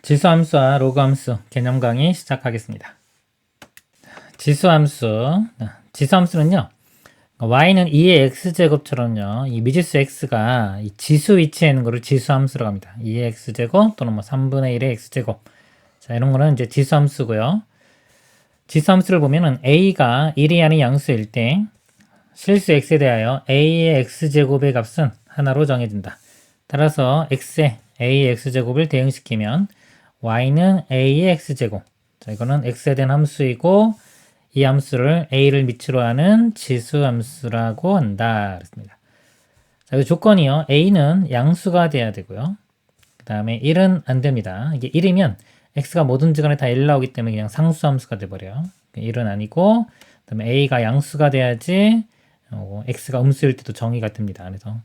지수함수와 로그함수 개념 강의 시작하겠습니다. 지수함수는요, y는 2의 x제곱처럼요, 이 미지수 x가 이 지수 위치에 있는 거를 지수함수라고 합니다. 2의 x제곱 또는 3분의 1의 x제곱. 자, 이런 거는 이제 지수함수고요. 지수함수를 보면은 a가 1이 아닌 양수일 때 실수 x에 대하여 a의 x제곱의 값은 하나로 정해진다. 따라서 x에 a의 x제곱을 대응시키면 y는 a의 x제곱. 자, 이거는 x에 대한 함수이고 이 함수를 a를 밑으로 하는 지수함수라고 한다. 그렇습니다. 자, 그 조건이요. a는 양수가 돼야 되고요. 그 다음에 1은 안 됩니다. 이게 1이면 x가 뭐든지 간에 다 1 나오기 때문에 그냥 상수함수가 돼버려요. 1은 아니고, 그 다음에 a가 양수가 돼야지 x가 음수일 때도 정의가 됩니다. 그래서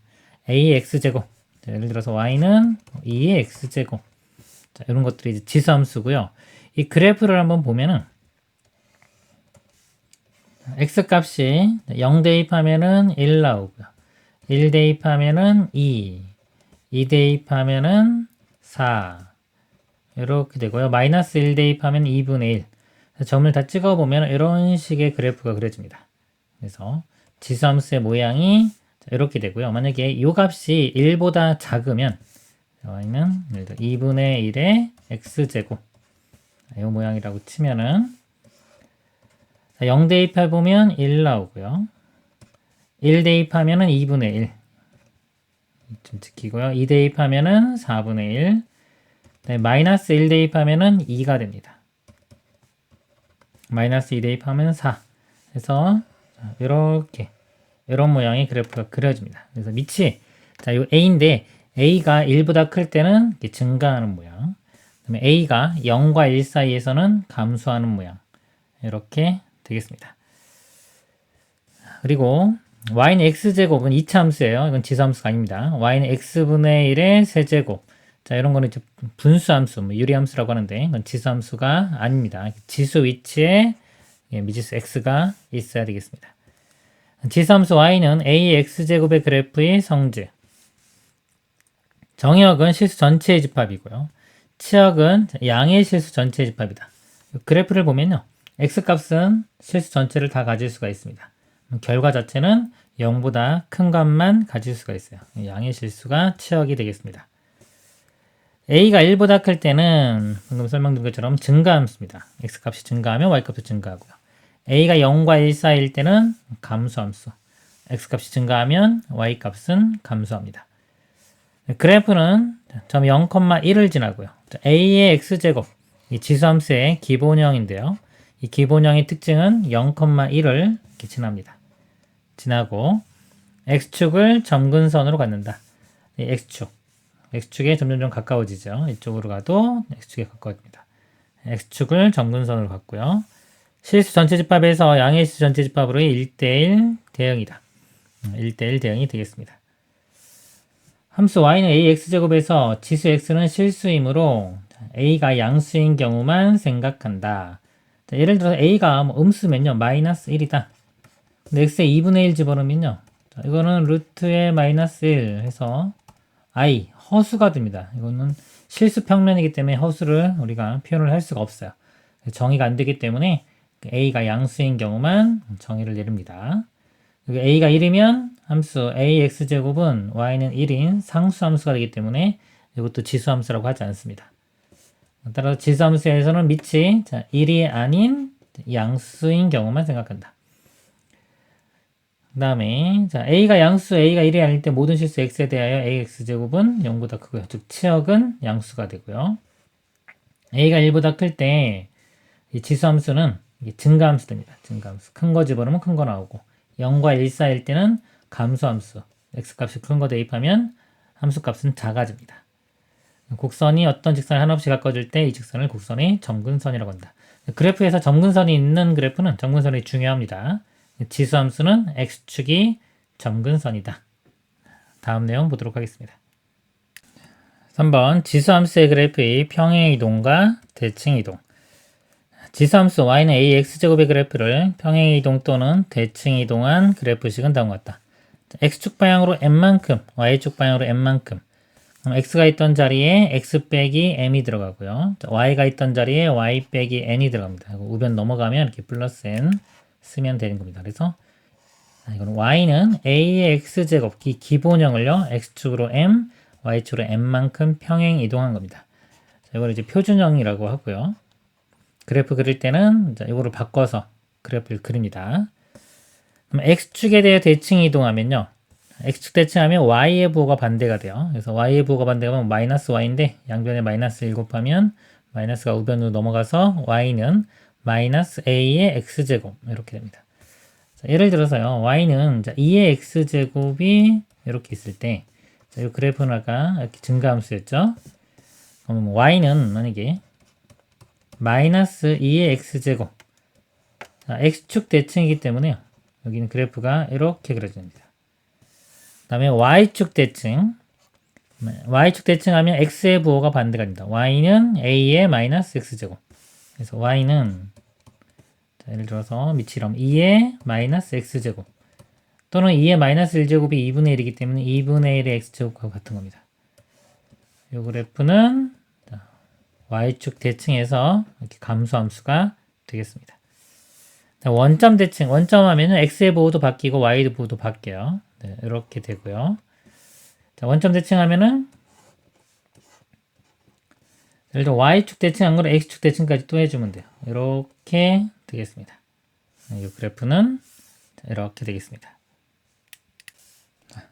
a의 x제곱. 자, 예를 들어서 y는 2의 x제곱. 자, 이런 것들이 이제 지수함수고요. 이 그래프를 한번 보면은 x값이 0 대입하면은 1 나오고요. 1 대입하면은 2 대입하면은 4 이렇게 되고요. 마이너스 1 대입하면 2분의 1. 점을 다 찍어보면 이런 식의 그래프가 그려집니다. 그래서 지수함수의 모양이 이렇게 되고요. 만약에 이 값이 1보다 작으면 y는 2분의 1의 x제곱 이 모양이라고 치면은 0 대입해보면 1 나오고요. 1 대입하면은 2분의 1 좀 지키고요. 2 대입하면은 4분의 1 네, 마이너스 1 대입하면은 2가 됩니다. 마이너스 2 대입하면 4 해서 이렇게 이런 모양의 그래프가 그려집니다. 그래서 밑이 자, 요 a인데 a가 1보다 클 때는 이렇게 증가하는 모양. 그다음에 a가 0과 1 사이에서는 감소하는 모양. 이렇게 되겠습니다. 그리고 y는 x제곱은 2차 함수예요. 이건 지수함수가 아닙니다. y는 x분의 1의 세제곱. 자, 이런 거는 이제 분수함수, 유리함수라고 하는데 이건 지수함수가 아닙니다. 지수 위치에 미지수 x가 있어야 되겠습니다. 지수함수 y는 a의 x제곱의 그래프의 성질. 정역은 실수 전체의 집합이고요. 치역은 양의 실수 전체의 집합이다. 그래프를 보면요. x값은 실수 전체를 다 가질 수가 있습니다. 결과 자체는 0보다 큰 값만 가질 수가 있어요. 양의 실수가 치역이 되겠습니다. a가 1보다 클 때는 방금 설명드린 것처럼 증가함수입니다. x값이 증가하면 y값도 증가하고요. a가 0과 1 사이일 때는 감소함수. x값이 증가하면 y값은 감소합니다. 그래프는 점 0,1을 지나고요. a의 x제곱, 이 지수함수의 기본형인데요. 이 기본형의 특징은 0,1을 이렇게 지납니다. 지나고 x축을 점근선으로 갖는다. 이 x축에 점점 가까워지죠. 이쪽으로 가도 x축에 가까워집니다. x축을 점근선으로 갖고요. 실수 전체 집합에서 양의 실수 전체 집합으로의 1대1 대응이다. 1대1 대응이 되겠습니다. 함수 y는 ax제곱에서 지수 x는 실수이므로 a가 양수인 경우만 생각한다. 자, 예를 들어서 a가 음수면요. 마이너스 1이다. 근데 x에 2분의 1 집어넣으면요. 자, 이거는 루트에 마이너스 1 해서 i, 허수가 됩니다. 이거는 실수 평면이기 때문에 허수를 우리가 표현을 할 수가 없어요. 정의가 안 되기 때문에 a가 양수인 경우만 정의를 내립니다. a가 1이면 함수 ax제곱은 y는 1인 상수함수가 되기 때문에 이것도 지수함수라고 하지 않습니다. 따라서 지수함수에서는 밑이 1이 아닌 양수인 경우만 생각한다. 그 다음에 a가 양수, a가 1이 아닐 때 모든 실수 x에 대하여 ax제곱은 0보다 크고요. 즉 치역은 양수가 되고요. a가 1보다 클 때 이 지수함수는 증가함수 됩니다. 증가함수. 큰 거 집어넣으면 큰 거 나오고 0과 1 사이일 때는 감소함수. x값이 큰 거 대입하면 함수값은 작아집니다. 곡선이 어떤 직선을 한없이 가까워질 때 이 직선을 곡선의 점근선이라고 한다. 그래프에서 점근선이 있는 그래프는 점근선이 중요합니다. 지수함수는 x축이 점근선이다. 다음 내용 보도록 하겠습니다. 3번 지수함수의 그래프의 평행이동과 대칭이동. 지수함수 y는 ax제곱의 그래프를 평행이동 또는 대칭이동한 그래프식은 다음과 같다. x축 방향으로 n만큼, y축 방향으로 n만큼. 그럼 x가 있던 자리에 x 빼기 m이 들어가고요. y가 있던 자리에 y 빼기 n이 들어갑니다. 우변 넘어가면 이렇게 플러스 n 쓰면 되는 겁니다. 그래서 이건 y는 a의 x제곱 기본형을요 x축으로 m, y축으로 m만큼 평행 이동한 겁니다. 자, 이걸 이제 표준형이라고 하고요. 그래프 그릴 때는 이거를 바꿔서 그래프를 그립니다. 그럼 x축에 대해 대칭 이동하면요. x축 대칭하면 y의 부호가 반대가 돼요. 그래서 y의 부호가 반대가 되면 마이너스 y인데 양변에 마이너스 1 곱하면 마이너스가 우변으로 넘어가서 y는 마이너스 a의 x제곱 이렇게 됩니다. 자, 예를 들어서요. y는 2의 x제곱이 이렇게 있을 때 이 그래프는 아까 이렇게 증가함수였죠. 그럼 y는 만약에 마이너스 2의 x제곱 x축 대칭이기 때문에요. 여기는 그래프가 이렇게 그려집니다. 그 다음에 y축 대칭 y축 대칭하면 x의 부호가 반대가 됩니다. y는 a의 마이너스 x제곱 그래서 y는 자, 예를 들어서 미치럼 2의 마이너스 x제곱 또는 2의 마이너스 1제곱이 2분의 1이기 때문에 2분의 1의 x제곱하고 같은 겁니다. 이 그래프는 y축 대칭에서 이렇게 감소함수가 되겠습니다. 원점 대칭, 원점 하면은 x의 부호도 바뀌고 y의 부호도 바뀌어요. 네, 이렇게 되고요. 자, 원점 대칭하면은 예를 들어 y축 대칭한 거를 x축 대칭까지 또 해주면 돼요. 이렇게 되겠습니다. 이 그래프는 이렇게 되겠습니다.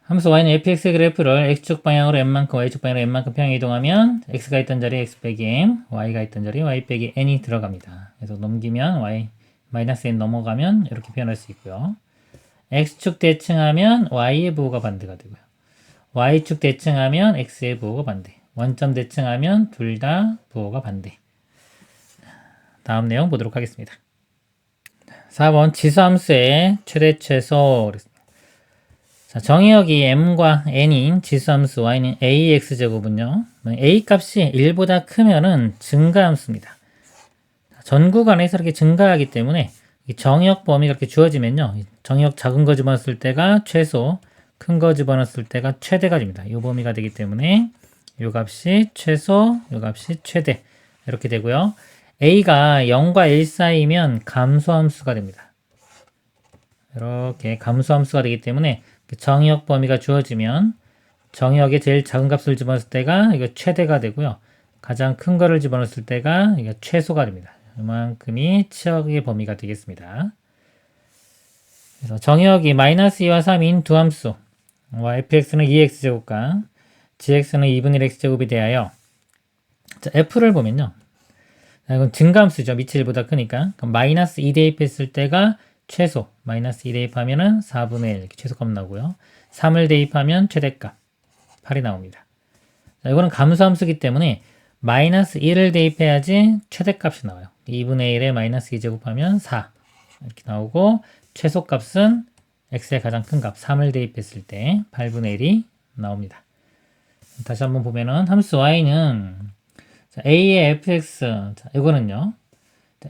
함수 y는 fx의 그래프를 x축 방향으로 m만큼 y축 방향으로 n만큼 평행 이동하면 x가 있던 자리에 x 빼기 n, y가 있던 자리에 y 빼기 n이 들어갑니다. 그래서 넘기면 y 마이너스 n 넘어가면 이렇게 표현할 수 있고요. x축 대칭하면 y의 부호가 반대가 되고요. y축 대칭하면 x의 부호가 반대. 원점 대칭하면 둘 다 부호가 반대. 다음 내용 보도록 하겠습니다. 4번 지수함수의 최대 최소. 자, 정의역이 m과 n인 지수함수 y는 ax제곱은요. a 값이 1보다 크면은 증가함수입니다. 전 구간에서 이렇게 증가하기 때문에 정의역 범위가 이렇게 주어지면요. 정의역 작은 거 집어넣었을 때가 최소, 큰 거 집어넣었을 때가 최대가 됩니다. 이 범위가 되기 때문에 이 값이 최소, 이 값이 최대 이렇게 되고요. a가 0과 1 사이면 감소함수가 됩니다. 이렇게 감소함수가 되기 때문에 정의역 범위가 주어지면 정의역의 제일 작은 값을 집어넣었을 때가 이거 최대가 되고요. 가장 큰 거를 집어넣었을 때가 이게 최소가 됩니다. 이만큼이 치역의 범위가 되겠습니다. 그래서 정의역이 마이너스 2와 3인 두 함수 fx는 2x제곱과 gx는 2분의 1x제곱에 대하여 자, f를 보면요. 이건 증가함수죠. 밑이 1보다 크니까. 그럼 마이너스 2 대입했을 때가 최소. 마이너스 2 대입하면은 4분의 1 이렇게 최소값 나오고요. 3을 대입하면 최대값 8이 나옵니다. 자, 이거는 감소함수이기 때문에 마이너스 1을 대입해야지 최대값이 나와요. 2분의 1에 마이너스 2 제곱하면 4 이렇게 나오고 최소값은 x의 가장 큰 값 3을 대입했을 때 8분의 1이 나옵니다. 다시 한번 보면은 함수 y는 자, a의 fx 자, 이거는요.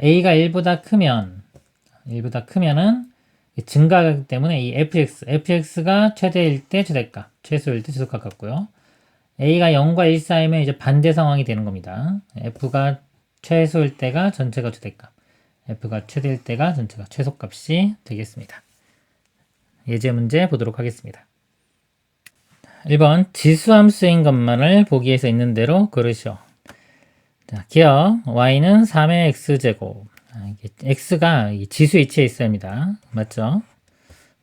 a가 1보다 크면은 증가하기 때문에 이 fx가 최대일 때 최대값, 최소일 때 최소값 같고요. a가 0과 1 사이면 이제 반대 상황이 되는 겁니다. f가 최소일 때가 전체가 최대값, f가 최대일 때가 전체가 최소값이 되겠습니다. 예제 문제 보도록 하겠습니다. 1번 지수함수인 것만을 보기 위해서 있는 대로 고르시오. 자, 기억 y는 3의 x제곱 x가 지수의 위치에 있어야 합니다. 맞죠?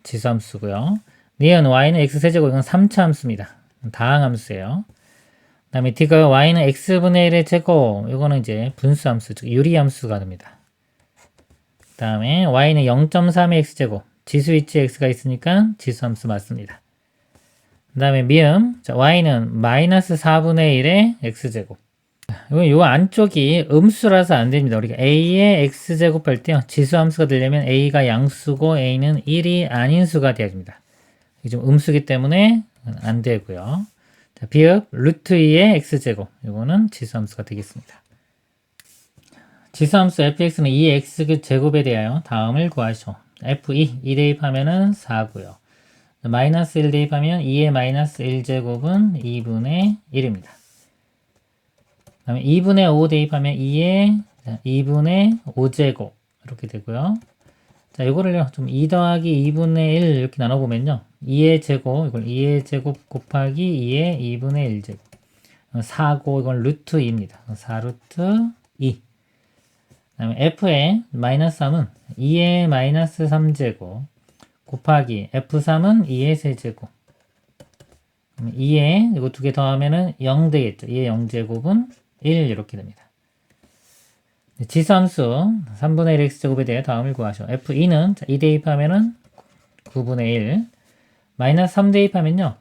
지수함수고요. 니은 y는 x세제곱 이건 3차 함수입니다. 다항함수예요. 그 다음에 d가 y는 x분의 1의 제곱 이거는 이제 분수함수 즉 유리함수가 됩니다. 그 다음에 y는 0.3의 x제곱 지수 위치에 x가 있으니까 지수함수 맞습니다. 그 다음에 미음 자, y는 마이너스 4분의 1의 x제곱 요 안쪽이 음수라서 안 됩니다. 우리가 a의 x제곱 할 때요. 지수함수가 되려면 a가 양수고 a는 1이 아닌 수가 돼야 됩니다. 이게 좀 음수기 때문에 안 되고요. 자, 비읍 루트 2의 x제곱 이거는 지수함수가 되겠습니다. 지수함수 fx는 2x 제곱에 대하여 다음을 구하시오. f2 2 대입하면은 4고요. 마이너스 1 대입하면 2의 마이너스 1제곱은 2분의 1입니다. 그 다음에 2분의 5 대입하면 2분의 5제곱 이렇게 되고요. 자, 이거를 좀 2 더하기 2분의 1 이렇게 나눠보면요. 2의 제곱, 이걸 2의 제곱 곱하기 2의 2분의 1제곱. 4고, 이건 루트 2입니다. 4 루트 2. 그 다음에 f의 마이너스 3은 2의 마이너스 3제곱 곱하기 f3은 2의 세제곱. 2에 이거 두 개 더하면은 0 되겠죠. 2의 0제곱은 1 이렇게 됩니다. 지수함수 3분의 1 x제곱에 대해 다음을 구하시오. f2는 2 대입하면은 9분의 1 마이너스 3 대입하면요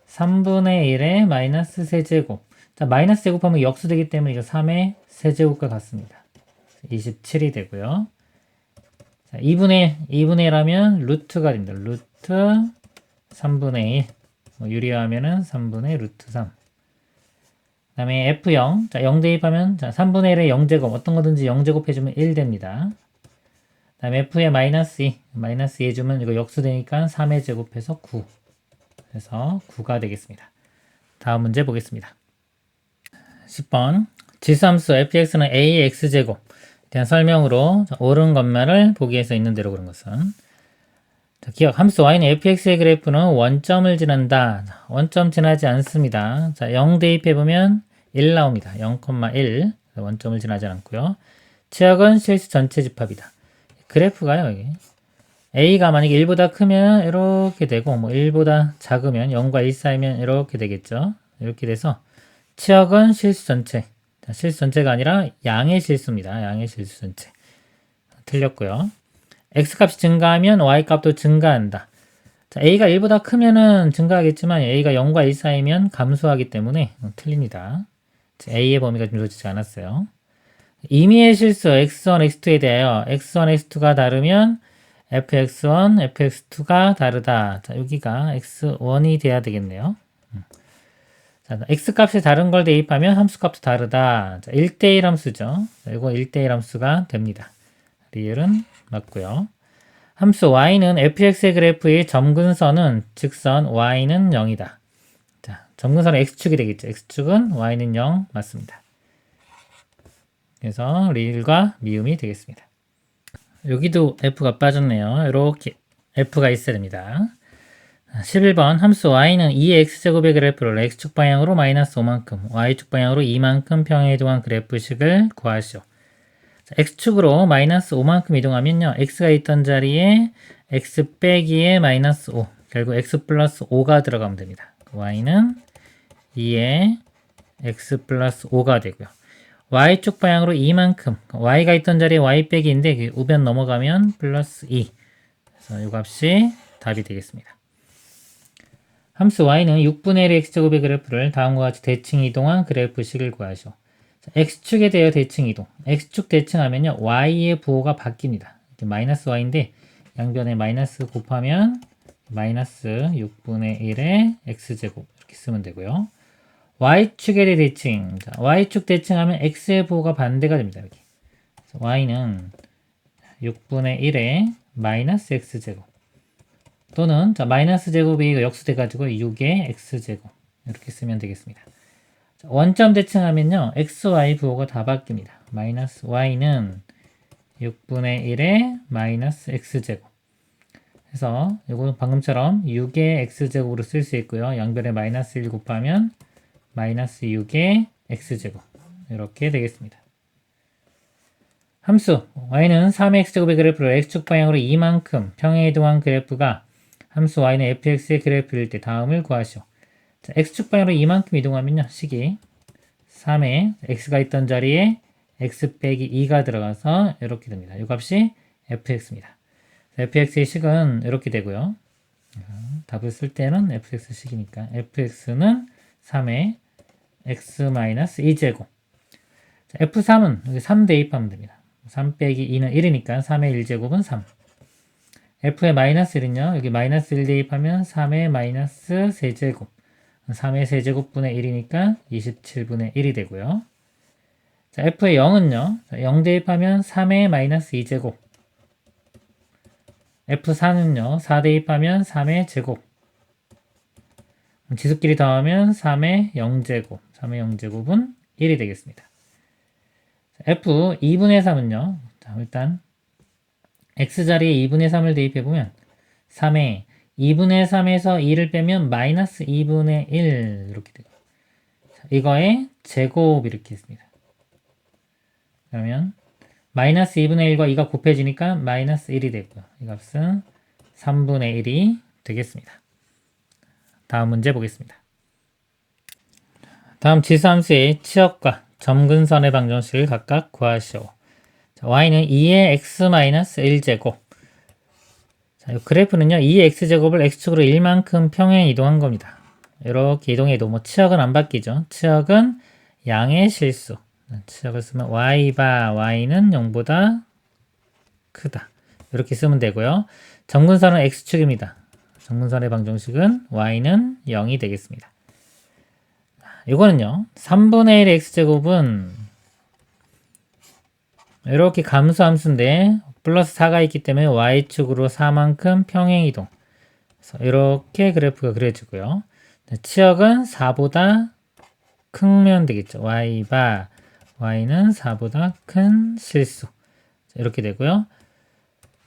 3분의 1에 마이너스 세제곱. 자, 마이너스 제곱하면 역수되기 때문에 이거 3의 세제곱과 같습니다. 27이 되고요. 자, 2분의 1 하면 루트가 됩니다. 루트 3분의 1 유리하면은 3분의 루트 3. 그 다음에 F0. 자, 0 대입하면, 자, 3분의 1에 0제곱. 어떤 거든지 0제곱 해주면 1 됩니다. 그 다음에 F에 마이너스 2. 마이너스 2 해주면 이거 역수되니까 3의 제곱해서 9. 그래서 9가 되겠습니다. 다음 문제 보겠습니다. 10번. 지수함수 fx는 ax제곱. 대한 설명으로 옳은 것만을 보기 위해서 있는 대로 그런 것은. 자, 기억, 함수 y는 fx의 그래프는 원점을 지난다. 원점 지나지 않습니다. 자, 0 대입해보면 1 나옵니다. 0,1. 원점을 지나지 않고요. 치역은 실수 전체 집합이다. 그래프가요, 여기. a가 만약에 1보다 크면 이렇게 되고, 뭐 1보다 작으면 0과 1 사이면 이렇게 되겠죠. 이렇게 돼서 치역은 실수 전체. 자, 실수 전체가 아니라 양의 실수입니다. 양의 실수 전체. 틀렸고요. x값이 증가하면 y값도 증가한다. 자, a가 1보다 크면은 증가하겠지만 a가 0과 1 사이면 감소하기 때문에 틀립니다. a의 범위가 좀 이루어지지 않았어요. 임의의 실수 x1, x2에 대하여 x1, x2가 다르면 fx1, fx2가 다르다. 자, 여기가 x1이 돼야 되겠네요. 자, x값이 다른 걸 대입하면 함수값도 다르다. 자, 1대1 함수죠. 자, 이거 1대1 함수가 됩니다. 리을은 맞고요. 함수 y는 fx의 그래프의 점근선은 직선 y는 0이다. 자, 점근선은 x축이 되겠죠. x축은 y는 0 맞습니다. 그래서 리을과 미음이 되겠습니다. 여기도 f가 빠졌네요. 이렇게 f가 있어야 됩니다. 11번 함수 y는 2x제곱의 그래프를 x축 방향으로 마이너스 5만큼, y축 방향으로 2만큼 평행 이동한 그래프식을 구하시오. 자, x축으로 마이너스 5만큼 이동하면요. x가 있던 자리에 x 빼기에 마이너스 5, 결국 x 플러스 5가 들어가면 됩니다. y는 2에 x 플러스 5가 되고요. y축 방향으로 2만큼, y가 있던 자리에 y 빼기인데 그 우변 넘어가면 플러스 2. 그래서 이 값이 답이 되겠습니다. 함수 y는 6분의 1 x제곱의 그래프를 다음과 같이 대칭 이동한 그래프식을 구하시오. x축에 대하여 대칭 이동. x축 대칭하면요. y의 부호가 바뀝니다. 마이너스 y인데 양변에 마이너스 곱하면 마이너스 6분의 1의 x제곱 이렇게 쓰면 되고요. y축에 대해 대칭. 자, y축 대칭하면 x의 부호가 반대가 됩니다. 여기. y는 6분의 1의 마이너스 x제곱. 또는 자, 마이너스 제곱이 역수돼 가지고 6의 x제곱 이렇게 쓰면 되겠습니다. 자, 원점 대칭하면요 xy 부호가 다 바뀝니다. 마이너스 y는 6분의 1의 마이너스 x제곱. 그래서 이거는 방금처럼 6의 x제곱으로 쓸 수 있고요. 양변에 마이너스 1 곱하면 마이너스 6의 x제곱 이렇게 되겠습니다. 함수 y는 3의 x제곱의 그래프를 x축 방향으로 2만큼 평행 이동한 그래프가 함수 y는 fx의 그래프일 때 다음을 구하시오. 자, x축 방향으로 이만큼 이동하면요. 식이 3에 x가 있던 자리에 x 빼기 2가 들어가서 이렇게 됩니다. 이 값이 fx입니다. fx의 식은 이렇게 되고요. 답을 쓸 때는 fx 식이니까 fx는 3에 x-2제곱. 자, f3은 여기 3 대입하면 됩니다. 3 빼기 2는 1이니까 3의 1제곱은 3. f의 마이너스 1은요. 여기 마이너스 1 대입하면 3의 마이너스 세제곱. 3의 세제곱분의 1이니까 27분의 1이 되고요. 자, f의 0은요. 0 대입하면 3의 마이너스 2제곱. f4는요. 4 대입하면 3의 제곱. 지수끼리 더하면 3의 0제곱, 3의 0제곱은 1이 되겠습니다. f 2분의 3은요. 자, 일단 x자리에 2분의 3을 대입해보면 3의 2분의 3에서 2를 빼면 마이너스 2분의 1 이렇게 돼요. 이거의 제곱 이렇게 했습니다. 그러면 마이너스 2분의 1과 2가 곱해지니까 마이너스 1이 되고요. 이 값은 3분의 1이 되겠습니다. 다음 문제 보겠습니다. 다음 지수함수의 치역과 점근선의 방정식을 각각 구하시오. 자, y는 2의 x-1제곱. 자, 이 그래프는요, 2의 x제곱을 x축으로 1만큼 평행 이동한 겁니다. 이렇게 이동해도 뭐 치역은 안 바뀌죠. 치역은 양의 실수. 치역을 쓰면 y바 y는 0보다 크다. 이렇게 쓰면 되고요. 점근선은 x축입니다. 점근선의 방정식은 y는 0이 되겠습니다. 이거는요, 3분의 1의 x제곱은 이렇게 감수함수인데 플러스 4가 있기 때문에 y축으로 4만큼 평행이동. 그래서 이렇게 그래프가 그려지고요. 치역은 4보다 크면 되겠죠. y바 y는 4보다 큰 실수. 이렇게 되고요.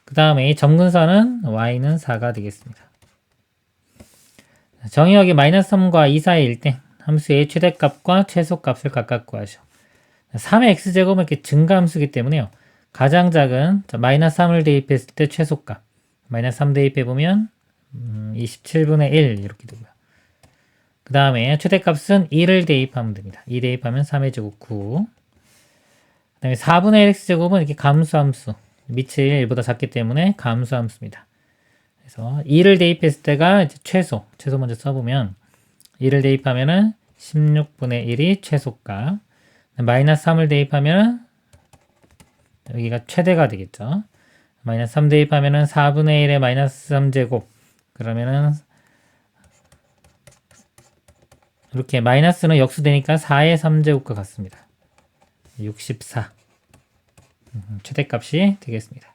그 다음에 점근선은 y는 4가 되겠습니다. 정의역이 마이너스 3과 2 사이일 때 함수의 최대값과 최소값을 각각 구하시오. 3의 x제곱은 이렇게 증가함수이기 때문에요. 가장 작은 마이너스 3을 대입했을 때 최소값. 마이너스 3 대입해보면 27분의 1 이렇게 되고요. 그 다음에 최대값은 2를 대입하면 됩니다. 2 대입하면 3의 제곱 9. 그 다음에 4분의 1 x제곱은 이렇게 감수함수. 밑이 1보다 작기 때문에 감수함수입니다. 그래서 2를 대입했을 때가 이제 최소 먼저 써보면 2를 대입하면은 16분의 1이 최소값. 마이너스 3을 대입하면은 여기가 최대가 되겠죠. 마이너스 3 대입하면은 4분의 1의 마이너스 3제곱. 그러면은 이렇게 마이너스는 역수되니까 4의 3제곱과 같습니다. 64. 최대값이 되겠습니다.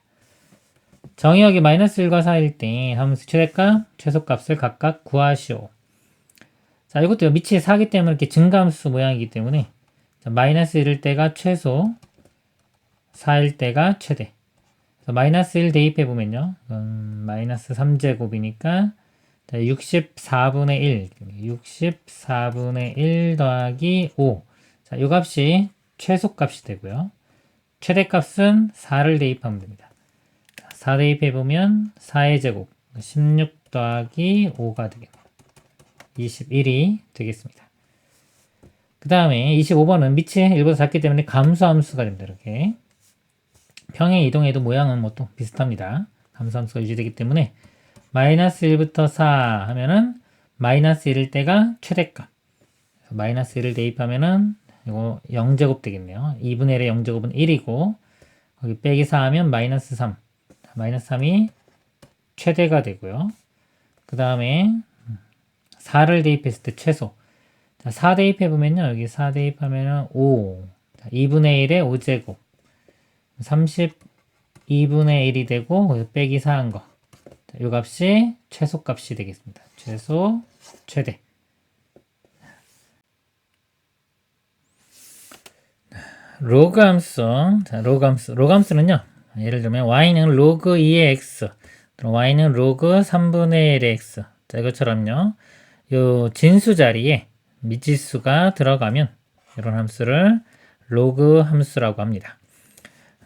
정의역이 마이너스 1과 4일 때 함수 최대값, 최소값을 각각 구하시오. 자, 이것도 밑이 4기 때문에 이렇게 증가함수 모양이기 때문에 마이너스 1일 때가 최소, 4일 때가 최대. 마이너스 1 대입해보면요. 마이너스 3제곱이니까 64분의 1. 64분의 1 더하기 5. 자, 이 값이 최소값이 되고요. 최대값은 4를 대입하면 됩니다. 4 대입해보면 4의 제곱. 16 더하기 5가 되겠네요. 21이 되겠습니다. 그 다음에 25번은 밑이 1보다 작기 때문에 감수함수가 됩니다. 이렇게. 평행 이동해도 모양은 뭐 또 비슷합니다. 감수함수가 유지되기 때문에 마이너스 1부터 4 하면은 마이너스 1일 때가 최대값. 마이너스 1을 대입하면은 이거 0제곱 되겠네요. 2분의 1의 0제곱은 1이고 거기 빼기 4 하면 마이너스 3. 마이너스 3이 최대가 되고요. 그 다음에 4를 대입했을 때 최소. 자, 4 대입해보면요. 여기 4 대입하면은 5. 자, 2분의 1의 5제곱. 32분의 1이 되고, 거기 빼기 4 한 거. 자, 이 값이 최소값이 되겠습니다. 최소, 최대. 로그 함수. 자, 로그 함수는요. 예를 들면, y는 로그 2의 x. y는 로그 3분의 1의 x. 자, 이것처럼요. 요 진수 자리에 미지수가 들어가면 이런 함수를 로그 함수라고 합니다.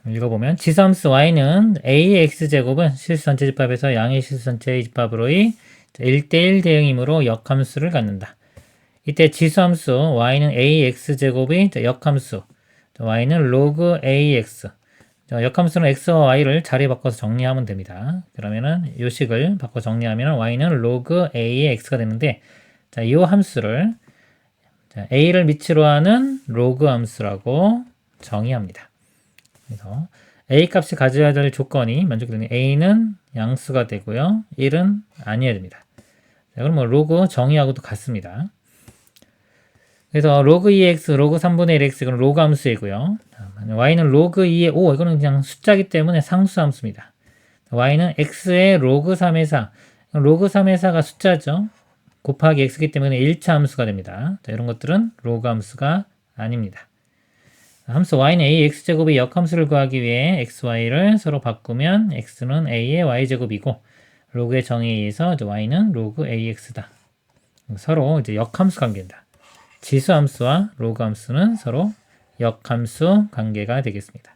읽어보면 지수함수 y는 a의 x제곱은 실수 전체 집합에서 양의 실수 전체의 집합으로의 1대1 대응이므로 역함수를 갖는다. 이때 지수함수 y는 a의 x제곱의 역함수 y는 로그 ax. 역함수는 x와 y를 자리 바꿔서 정리하면 됩니다. 그러면은 이 식을 바꿔 정리하면 y는 로그 a의 x가 되는데, 자, 이 함수를 a를 밑으로 하는 로그 함수라고 정의합니다. 그래서 a 값이 가져야 될 조건이 만족되는 a는 양수가 되고요, 1은 아니어야 됩니다. 자, 그럼 뭐 로그 정의하고도 같습니다. 그래서 로그 2x, 로그 3분의 1x 이건 로그 함수이고요. y는 로그 2의 5, 이거는 그냥 숫자기 때문에 상수 함수입니다. y는 x의 로그 3의 4, 로그 3의 4가 숫자죠. 곱하기 x이기 때문에 1차 함수가 됩니다. 자, 이런 것들은 로그 함수가 아닙니다. 함수 y는 ax제곱의 역함수를 구하기 위해 xy를 서로 바꾸면 x는 a의 y제곱이고 로그의 정의에 의해서 y는 로그 ax다. 서로 이제 역함수 관계입니다. 지수 함수와 로그 함수는 서로 역함수 관계가 되겠습니다.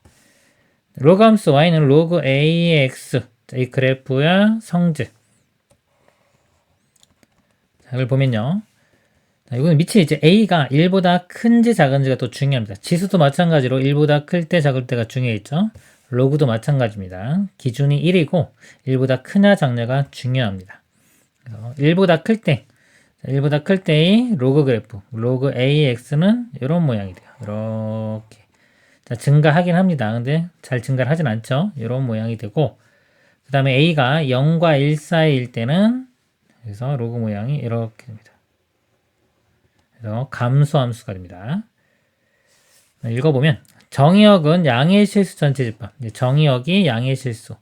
로그 함수 y는 로그 a의 x, 이 그래프의 성질. 자, 이걸 보면요. 자, 이거는 밑에 이제 a가 1보다 큰지 작은지가 또 중요합니다. 지수도 마찬가지로 1보다 클 때 작을 때가 중요했죠. 로그도 마찬가지입니다. 기준이 1이고 1보다 크냐 작냐가 중요합니다. 그래서 1보다 클 때, 1보다 클 때의 로그 그래프, 로그 AX는 이런 모양이 돼요. 이렇게. 자, 증가하긴 합니다. 근데 잘 증가를 하진 않죠. 이런 모양이 되고, 그 다음에 A가 0과 1 사이일 때는, 그래서 로그 모양이 이렇게 됩니다. 그래서 감소함수가 됩니다. 읽어보면, 정의역은 양의 실수 전체 집합. 정의역이 양의 실수.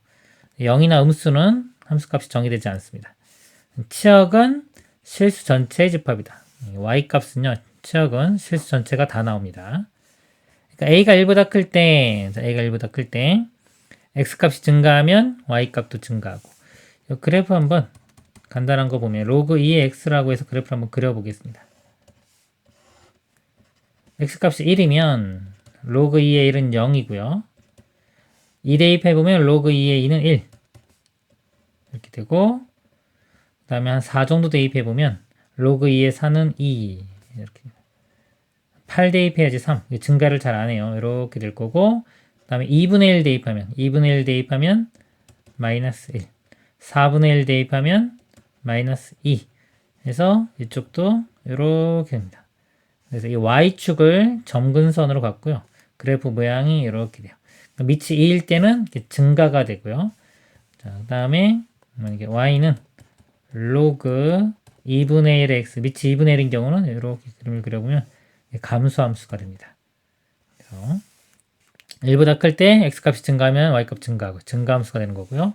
0이나 음수는 함수값이 정의되지 않습니다. 치역은 실수 전체의 집합이다. y값은요, 치역은 실수 전체가 다 나옵니다. 그러니까 a가 1보다 클 때, a가 1보다 클 때, x값이 증가하면 y값도 증가하고. 이 그래프 한번 간단한 거 보면 로그 2의 x라고 해서 그래프를 한번 그려보겠습니다. x값이 1이면 로그 2의 1은 0이고요. 2 대입해보면 로그 2의 2는 1. 이렇게 되고, 그 다음에 한 4 정도 대입해보면 로그 2의 4는 2. 이렇게. 8 대입해야지 3. 증가를 잘 안 해요. 이렇게 될 거고, 그 다음에 2분의 1 대입하면, 2분의 1 대입하면 마이너스 1. 4분의 1 대입하면 마이너스 2. 그래서 이쪽도 이렇게 됩니다. 그래서 이 y축을 점근선으로 갖고요. 그래프 모양이 이렇게 돼요. 밑이 2일 때는 이렇게 증가가 되고요. 자, 그 다음에 만약에 y는 로그 2분의 1의 x, 밑이 2분의 1인 경우는 이렇게 그림을 그려보면 감소함수가 됩니다. 그래서 1보다 클 때 x값이 증가하면 y값 증가하고 증가함수가 되는 거고요.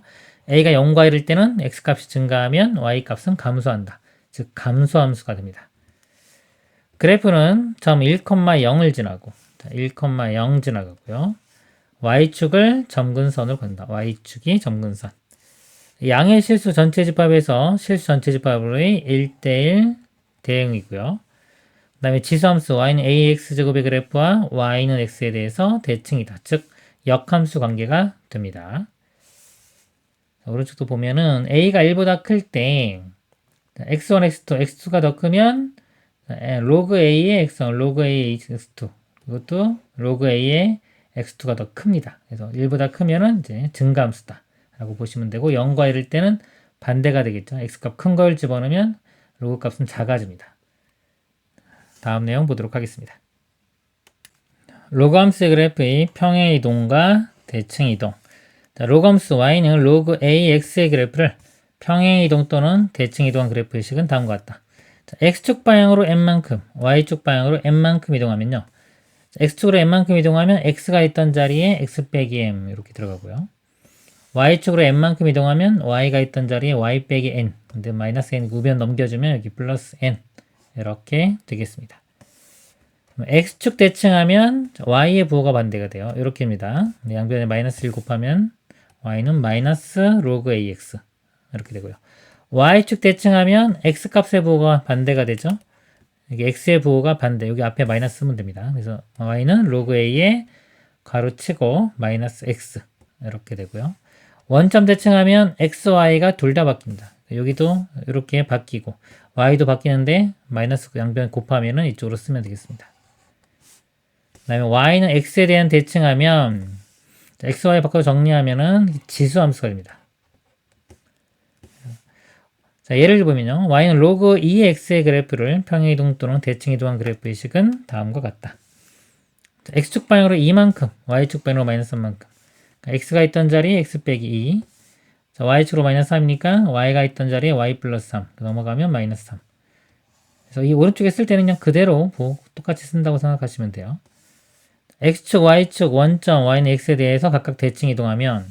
a가 0과 1일 때는 x값이 증가하면 y값은 감소한다. 즉 감소함수가 됩니다. 그래프는 점 1,0을 지나고 1,0 지나가고요. y축을 점근선으로 건다. y축이 점근선. 양의 실수 전체 집합에서 실수 전체 집합의 1대1 대응이고요. 그 다음에 지수함수 y는 ax제곱의 그래프와 y는 x에 대해서 대칭이다. 즉 역함수 관계가 됩니다. 자, 오른쪽도 보면은 a가 1보다 클 때 x1, x2, x2가 더 크면 로그 a의 x1, 로그 a의 x2 이것도 로그 a의 x2가 더 큽니다. 그래서 1보다 크면은 이제 증가함수다 라고 보시면 되고 0과 1일 때는 반대가 되겠죠. x값 큰 걸 집어넣으면 로그 값은 작아집니다. 다음 내용 보도록 하겠습니다. 로그 함수의 그래프의 평행 이동과 대칭 이동. 자, 로그 함수 y는 로그 ax의 그래프를 평행 이동 또는 대칭 이동한 그래프의 식은 다음과 같다. 자, x축 방향으로 n만큼, y축 방향으로 n만큼 이동하면요. x축으로 n만큼 이동하면 x가 있던 자리에 x 빼기 m 이렇게 들어가고요. y축으로 n만큼 이동하면 y가 있던 자리에 y 빼기 n. 근데 마이너스 n 우변 넘겨주면 여기 플러스 n 이렇게 되겠습니다. x축 대칭하면 y의 부호가 반대가 돼요. 이렇게입니다. 양변에 마이너스 1 곱하면 y는 마이너스 로그 ax 이렇게 되고요. y축 대칭하면 x값의 부호가 반대가 되죠. 여기 x의 부호가 반대. 여기 앞에 마이너스 쓰면 됩니다. 그래서 y는 로그 a에 가로치고 마이너스 x 이렇게 되고요. 원점 대칭하면 x, y가 둘 다 바뀝니다. 여기도 이렇게 바뀌고 y도 바뀌는데 마이너스 양변 곱하면은 이쪽으로 쓰면 되겠습니다. 그 다음에 y는 x에 대한 대칭하면 x, y 바꿔 정리하면은 지수함수가 됩니다. 자, 예를 보면요. y는 로그 2x의 그래프를 평행이동 또는 대칭이동한 그래프의 식은 다음과 같다. 자, x축 방향으로 2만큼, y축 방향으로 마이너스 3만큼. x가 있던 자리에 x 빼기 2. 자, y축으로 마이너스 3이니까 y가 있던 자리에 y 플러스 3. 넘어가면 마이너스 3. 그래서 이 오른쪽에 쓸 때는 그냥 그대로 똑같이 쓴다고 생각하시면 돼요. x축, y축, 원점, y는 x에 대해서 각각 대칭 이동하면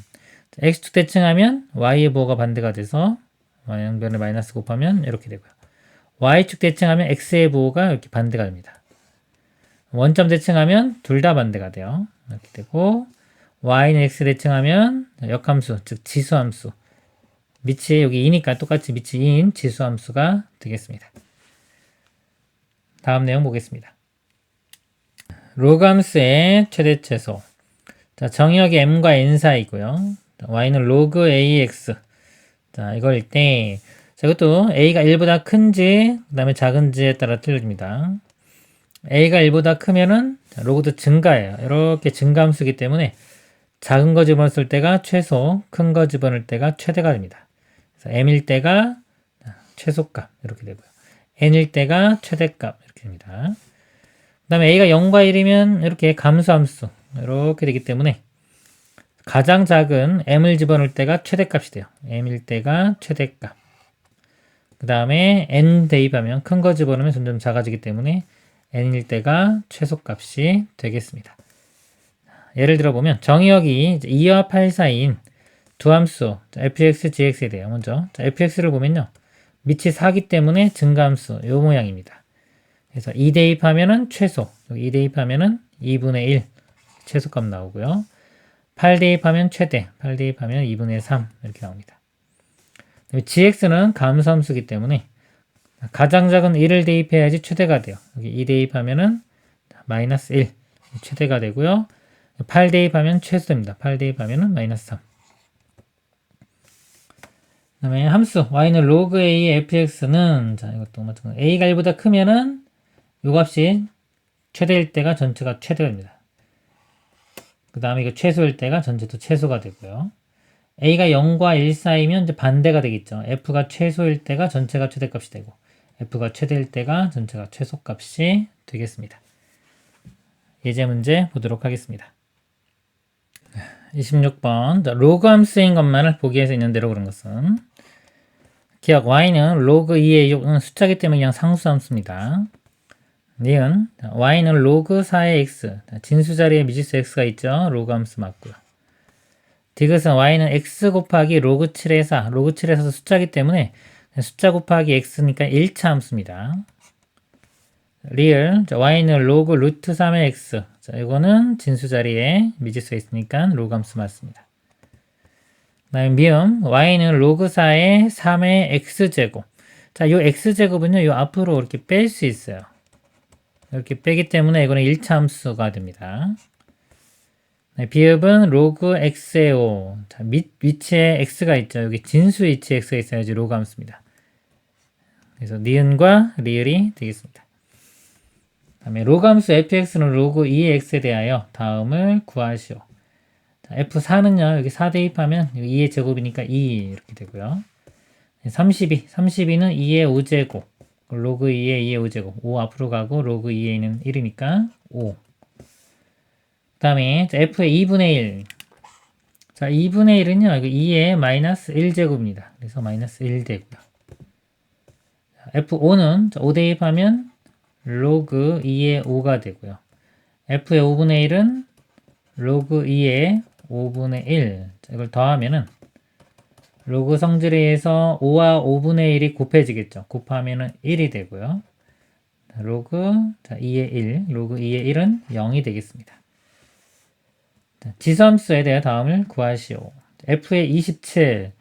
x축 대칭하면 y의 부호가 반대가 돼서 양변에 마이너스 곱하면 이렇게 되고요. y축 대칭하면 x의 부호가 이렇게 반대가 됩니다. 원점 대칭하면 둘 다 반대가 돼요. 이렇게 되고 y는 x 대칭하면 역함수, 즉 지수함수. 밑이 여기 2니까 똑같이 밑이 2인 지수함수가 되겠습니다. 다음 내용 보겠습니다. 로그함수의 최대 최소. 자, 정의역이 m과 n 사이고요. y는 로그 ax. 자, 이걸 때 자, 이것도 a가 1보다 큰지 그 다음에 작은지에 따라 틀려집니다. a가 1보다 크면은 로그도 증가해요. 이렇게 증가함수이기 때문에 작은 거 집어넣을 때가 최소, 큰 거 집어넣을 때가 최대가 됩니다. 그래서 m일 때가 최소값 이렇게 되고요. n일 때가 최대값 이렇게 됩니다. 그 다음에 a가 0과 1이면 이렇게 감소함수 이렇게 되기 때문에 가장 작은 m을 집어넣을 때가 최대값이 돼요. m일 때가 최대값. 그 다음에 n 대입하면 큰 거 집어넣으면 점점 작아지기 때문에 n일 때가 최소값이 되겠습니다. 예를 들어 보면 정의역이 2와 8 사이인 두 함수 fx, gx에 대해요. 먼저 fx를 보면요. 밑이 4기 때문에 증가함수 요 모양입니다. 그래서 2 대입하면은 최소, 여기 2 대입하면은 2분의 1 최소값 나오고요. 8 대입하면 최대, 8 대입하면 2분의 3 이렇게 나옵니다. gx는 감소함수이기 때문에 가장 작은 1을 대입해야지 최대가 돼요. 여기 2 대입하면은 마이너스 1 최대가 되고요. 8 대입하면 최소입니다. 8 대입하면은 마이너스 3. 그 다음에 함수 y는 로그 a fx는 자 이것도 마찬가지 a가 1보다 크면은 요 값이 최대일 때가 전체가 최대입니다. 그 다음에 이거 최소일 때가 전체도 최소가 되고요. a가 0과 1 사이면 이제 반대가 되겠죠. f가 최소일 때가 전체가 최대값이 되고 f가 최대일 때가 전체가 최소값이 되겠습니다. 예제 문제 보도록 하겠습니다. 26번 로그 함수인 것만을 보기 위해서 있는 대로 그런 것은 기억 y는 로그 2의 6은 숫자기 때문에 그냥 상수함수입니다. 니은 y는 로그 4의 x 진수 자리에 미지수 x가 있죠. 로그 함수 맞고요. 디귿은 y는 x 곱하기 로그 7의 4 로그 7의 4도 숫자기 때문에 숫자 곱하기 x니까 1차 함수입니다. 리을 y는 로그 루트 3의 x 자, 이거는 진수 자리에 미지수가 있으니까 로그 함수 맞습니다. 그 다음에 미음 y는 로그 4의 3의 x제곱 자, 요 x제곱은요 요 앞으로 이렇게 뺄 수 있어요. 이렇게 빼기 때문에 이거는 1차 함수가 됩니다. 네, 비읍은 로그 x의 5 자, 위치에 x가 있죠. 여기 진수 위치에 x가 있어야지 로그 함수입니다. 그래서 니은과 리을이 되겠습니다. 다음에 로그 함수 fx는 로그 2의 x에 대하여 다음을 구하시오. 자, f4는요. 여기 4 대입하면 2의 제곱이니까 2 이렇게 되고요. 32는 2의 5제곱 로그 2의 2의 5제곱 5 앞으로 가고 로그 2에는 1이니까 5. 그 다음에 f의 2분의 1 자 2분의 1은요. 이거 2의 마이너스 1제곱입니다. 그래서 마이너스 1 되고요. f5는 5 대입하면 로그 2의 5가 되고요. f의 5분의 1은 로그 2의 5분의 1 자, 이걸 더하면은 로그 성질에 의해서 5와 5분의 1이 곱해지겠죠. 곱하면은 1이 되고요. 로그 2의 1 로그 2의 1은 0이 되겠습니다. 지수함수에 대해 다음을 구하시오. f의 27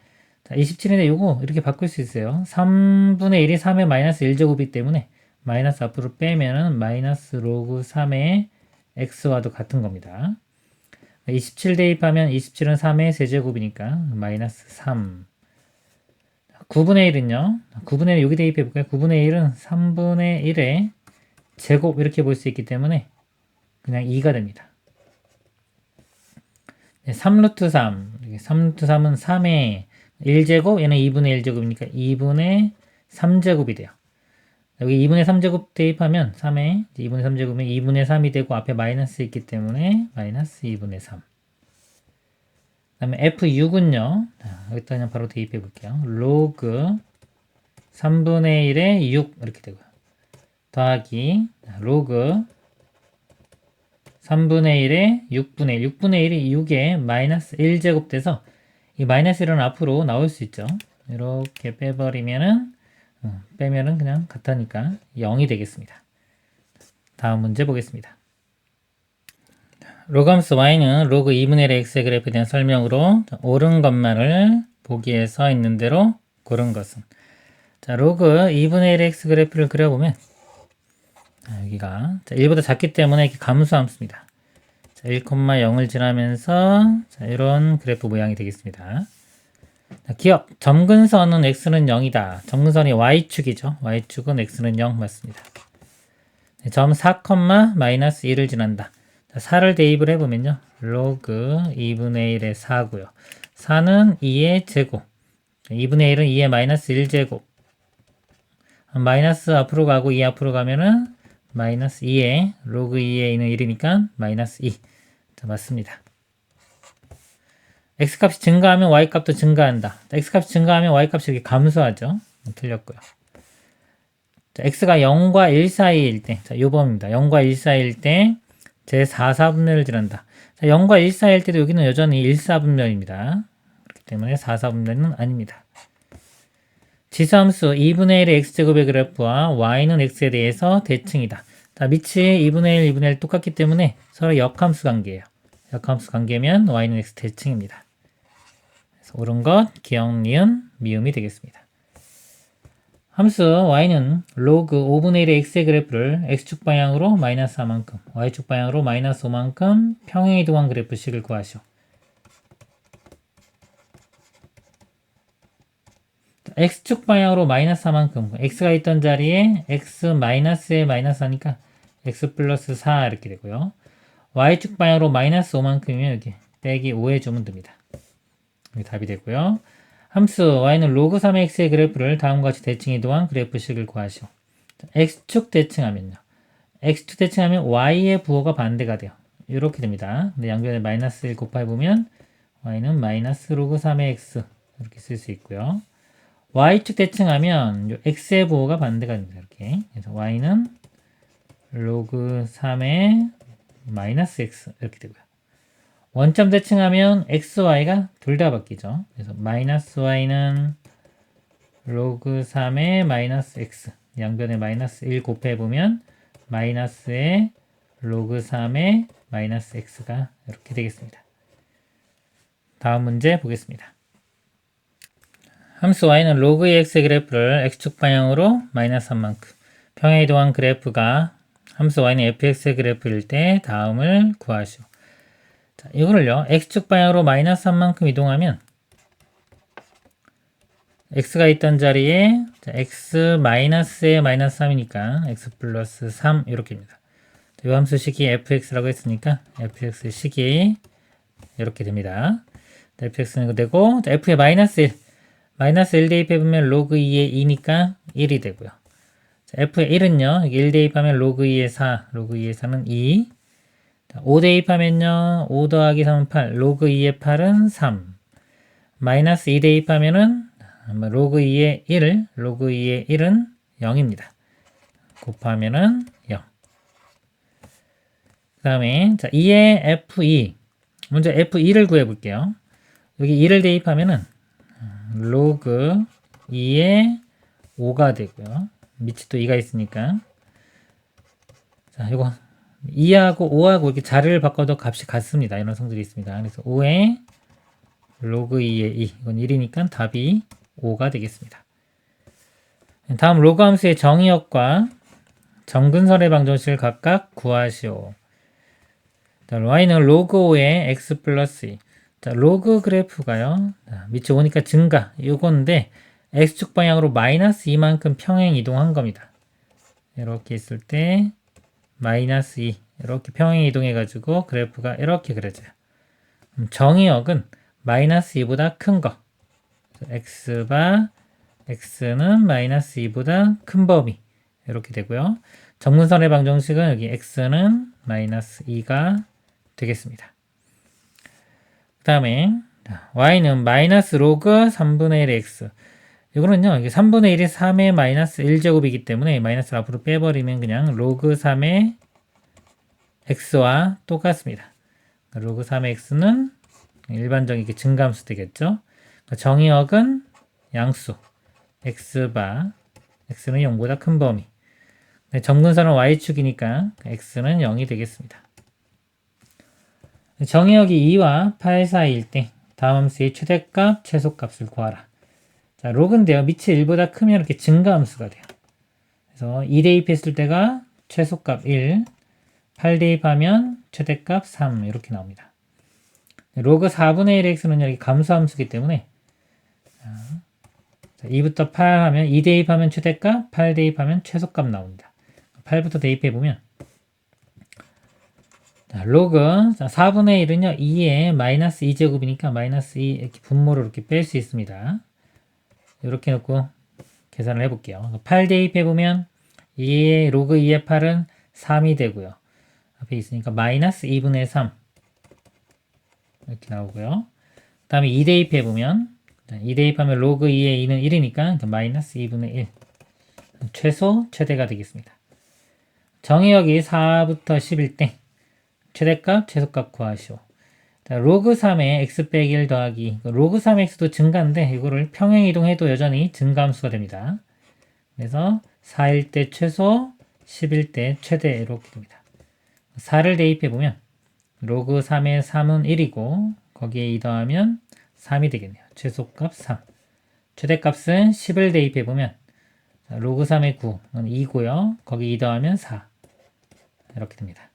자, 27인데 요거 이렇게 바꿀 수 있어요. 3분의 1이 3의 마이너스 1제곱이기 때문에 마이너스 앞으로 빼면은 마이너스 로그 3의 x와도 같은 겁니다. 27 대입하면 27은 3의 세제곱이니까 마이너스 3. 9분의 1은요. 9분의 1 여기 대입해 볼까요? 9분의 1은 3분의 1의 제곱 이렇게 볼 수 있기 때문에 그냥 2가 됩니다. 3루트 3. 3루트 3은 3의 1제곱 얘는 2분의 1제곱이니까 2분의 3제곱이 돼요. 여기 2분의 3제곱 대입하면 3에 2분의 3제곱이면 2분의 3이 되고 앞에 마이너스 있기 때문에 마이너스 2분의 3. 그 다음에 F6은요. 여기다 그냥 바로 대입해 볼게요. 로그 3분의 1에 6 이렇게 되고요. 더하기 로그 3분의 1에 6분의 1. 6분의 1이 6에 마이너스 1제곱 돼서 이 마이너스 1은 앞으로 나올 수 있죠. 이렇게 빼버리면은 빼면은 그냥 같으니까 0이 되겠습니다. 다음 문제 보겠습니다. 로그함수 y는 로그 2분의 1의 x의 그래프에 대한 설명으로 옳은 것만을 보기에 써 있는 대로 고른 것은 자, 로그 2분의 1의 x 그래프를 그려보면 여기가 1보다 작기 때문에 이렇게 감소함수입니다. 1,0을 지나면서 이런 그래프 모양이 되겠습니다. 기억, 점근선은 x는 0이다. 점근선이 y축이죠. y축은 x는 0 맞습니다. 점 4, 마이너스 1을 지난다. 4를 대입을 해보면요. 로그 2분의 1의 4고요. 4는 2의 제곱. 2분의 1은 2의 마이너스 1제곱. 마이너스 앞으로 가고 2 앞으로 가면은 마이너스 2에 로그 2에 있는 1이니까 마이너스 2. 자, 맞습니다. x값이 증가하면 y값도 증가한다. x값이 증가하면 y값이 이렇게 감소하죠. 틀렸고요. 자, x가 0과 1 사이일 때, 자, 요범입니다. 0과 1 사이일 때 제 4,4분면을 지난다. 자, 0과 1 사이일 때도 여기는 여전히 1, 4분면입니다. 그렇기 때문에 4, 4분면은 아닙니다. 지수함수 2분의 1의 x제곱의 그래프와 y는 x에 대해서 대칭이다. 자, 밑이 2분의 1, 2분의 1 똑같기 때문에 서로 역함수 관계예요. 역함수 관계면 y는 x 대칭입니다. 그래서 옳은 것, 기억, 니은, 미음이 되겠습니다. 함수 y는 로그 5분의 1의 x의 그래프를 x축 방향으로 마이너스 4만큼, y축 방향으로 마이너스 5만큼 평행이동한 그래프식을 구하시오. x축 방향으로 마이너스 4만큼, x가 있던 자리에 x 마이너스에 마이너스 하니까 x 플러스 4 이렇게 되고요. y축 방향으로 마이너스 5만큼이면 여기 빼기 5 해주면 됩니다. 여기 답이 되고요. 함수 y는 로그 3의 x의 그래프를 다음과 같이 대칭이동한 그래프식을 구하시오. x축 대칭하면요. x축 대칭하면 y의 부호가 반대가 돼요. 이렇게 됩니다. 근데 양변에 마이너스 1 곱해보면 y는 마이너스 로그 3의 x 이렇게 쓸 수 있고요. y축 대칭하면 x의 부호가 반대가 됩니다. 이렇게. 그래서 y는 로그 3의 마이너스 x 이렇게 되고요. 원점 대칭하면 x, y가 둘 다 바뀌죠. 그래서 마이너스 y는 로그 3의 마이너스 x 양변에 마이너스 1 곱해보면 마이너스의 로그 3의 마이너스 x가 이렇게 되겠습니다. 다음 문제 보겠습니다. 함수 y는 로그 2x의 그래프를 x축 방향으로 마이너스 3만큼 평행이동한 그래프가 함수 y는 fx의 그래프일 때 다음을 구하시오. 자, 이거를요 x축 방향으로 마이너스 3만큼 이동하면 x가 있던 자리에 x 마이너스에 마이너스 3이니까 x 플러스 3 이렇게입니다. 이 함수 식이 fx라고 했으니까 fx 식이 이렇게 됩니다. fx는 이거 되고 f의 마이너스 1 마이너스 1 대입해보면 로그 2의 2니까 1이 되고요. 자, f의 1은요 1 대입하면 로그 2의 4 로그 2의 4는 2 5 대입하면요 5 더하기 3은 8 로그 2의 8은 3 마이너스 2 대입하면은 로그 2의 1 로그 2의 1은 0입니다. 곱하면은 0. 그 다음에 2의 f2 먼저 f2를 구해볼게요. 여기 2를 대입하면은 로그 2의 5가 되고요. 밑이 또 2가 있으니까 자 이거 2하고 5하고 이렇게 자리를 바꿔도 값이 같습니다. 이런 성질이 있습니다. 그래서 5의 로그 2의 2 이건 1이니까 답이 5가 되겠습니다. 다음 로그 함수의 정의역과 점근선의 방정식을 각각 구하시오. 자, y는 로그 5의 x 플러스 2 자, 로그 그래프가요. 자, 밑이 오니까 증가 이건데 x축 방향으로 마이너스 2만큼 평행 이동한 겁니다. 이렇게 있을 때 마이너스 2 이렇게 평행 이동해 가지고 그래프가 이렇게 그려져요. 정의역은 마이너스 2보다 큰 거 x바 x는 마이너스 2보다 큰 범위 이렇게 되고요. 점근선의 방정식은 여기 x는 마이너스 2가 되겠습니다. 그 다음에 y는 마이너스 로그 3분의 1의 x 이거는요 이게 3분의 1이 3의 마이너스 1제곱이기 때문에 마이너스를 앞으로 빼버리면 그냥 로그 3의 x와 똑같습니다. 로그 3의 x는 일반적인 증가함수 되겠죠. 정의역은 양수 x바 x는 0보다 큰 범위. 네, 점근선은 y축이니까 x는 0이 되겠습니다. 정의역이 2와 8 사이일 때 다음 함수의 최대값, 최소값을 구하라. 자, 로그인데요. 밑이 1보다 크면 이렇게 증가함수가 돼요. 그래서 2 대입했을 때가 최소값 1, 8 대입하면 최대값 3 이렇게 나옵니다. 로그 4분의 1 x는 여기 감소함수이기 때문에 2부터 8 하면 2 대입하면 최대값, 8 대입하면 최소값 나옵니다. 8부터 대입해보면 로그 4분의 1은요 2에 마이너스 2제곱이니까 마이너스 2 이렇게 분모를 이렇게 뺄 수 있습니다. 이렇게 놓고 계산을 해볼게요. 8 대입해보면 2의 로그 2의 8은 3이 되고요. 앞에 있으니까 마이너스 2분의 3 이렇게 나오고요. 그 다음에 2 대입해보면 2 대입하면 로그 2의 2는 1이니까 마이너스 2분의 1 최소 최대가 되겠습니다. 정의역이 4부터 10일 때 최대값 최소값 구하시오. 자, 로그 3에 x 빼기 1 더하기 로그 3의 x도 증가인데 이거를 평행이동해도 여전히 증가함수가 됩니다. 그래서 4일 때 최소 10일 때 최대 이렇게 됩니다. 4를 대입해보면 로그 3의 3은 1이고 거기에 2 더하면 3이 되겠네요. 최소값 3. 최대값은 10을 대입해보면 로그 3의 9은 2고요. 거기 2 더하면 4 이렇게 됩니다.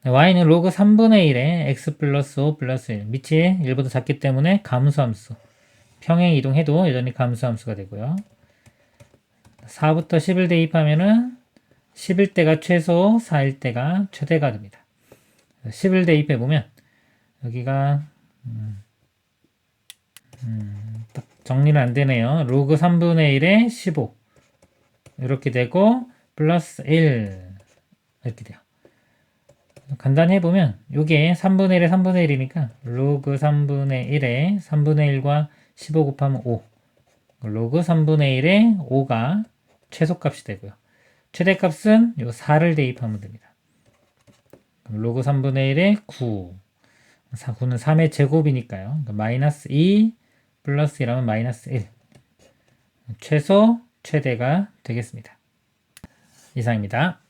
y는 로그 3분의 1에 x 플러스 5 플러스 1 밑이 1보다 작기 때문에 감소함수 평행 이동해도 여전히 감소함수가 되고요. 4부터 10을 대입하면은 10일 때가 최소, 4일 때가 최대가 됩니다. 10을 대입해보면 여기가 딱 정리는 안 되네요. 로그 3분의 1에 15 이렇게 되고 플러스 1 이렇게 돼요. 간단히 해보면 이게 3분의 1에 3분의 1이니까 로그 3분의 1에 3분의 1과 15 곱하면 5 로그 3분의 1에 5가 최소값이 되고요. 최대값은 요 4를 대입하면 됩니다. 로그 3분의 1에 9 9는 3의 제곱이니까요. 그러니까 마이너스 2 플러스 1하면 마이너스 1 최소 최대가 되겠습니다. 이상입니다.